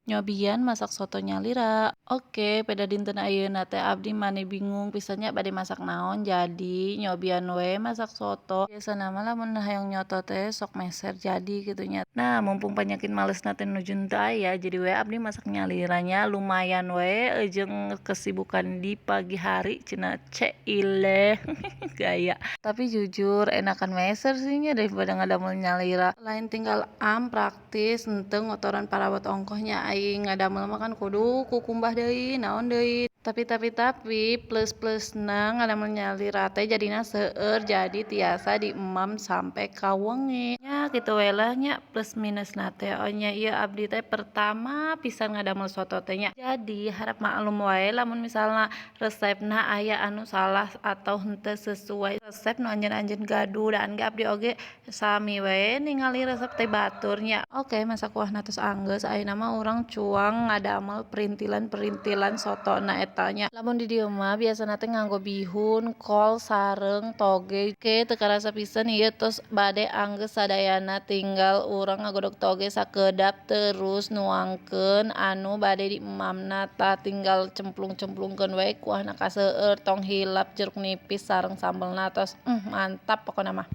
Nyobian masak soto nyalira. Oke, pada dinten ayeuna teh abdi mane bingung pisannya bade masak naon, jadi nyobian we masak soto. Biasana mah lamun hayang nyoto teh sok meser jadi gitu nya. Nah, mumpung penyakit malesna teh nuju teu aya, jadi we abdi masak nyaliranya lumayan we jeung kesibukan di pagi hari cenah ceileh gaya. Tapi jujur enakan meser sih nya daripada ngadamel nyalira. Lain tinggal praktis henteu ngotoran parawat ongkohnya aing ngadamel mah kan kudu kukumbah deui naon deui. Tapi plus-plusna ngadamel nyalira teh jadina seueur jadi tiasa diemam sampai ka wengi. Nya kitu we lah nya plus minusna teh. Nya ieu abdi teh pertama pisan ngadamel soto teh nya. Jadi harap maklum wae lamun misalna resepna aya anu salah atau henteu sesuai resep nu anjeun-anjeun gaduh dan ge abdi oge sami we ningali resep teh batur nya. Oke, masak kuahna tos anggeus ayeuna mah urang cuang ngadamel perintilan-perintilan sotona eta nya. Lamun di dieu mah biasana teh nganggo bihun, kol, sareng, toge. Oke, teu karasa pisan ieu tos bade anggeus sadayana tinggal urang ngagodog toge sakeudap terus nuangkeun anu bade diemamna tah tinggal cemplung-cemplungkeun we kuahna kaseueur tong hilap jeruk nipis sareng sambelna tos mantap pokona mah.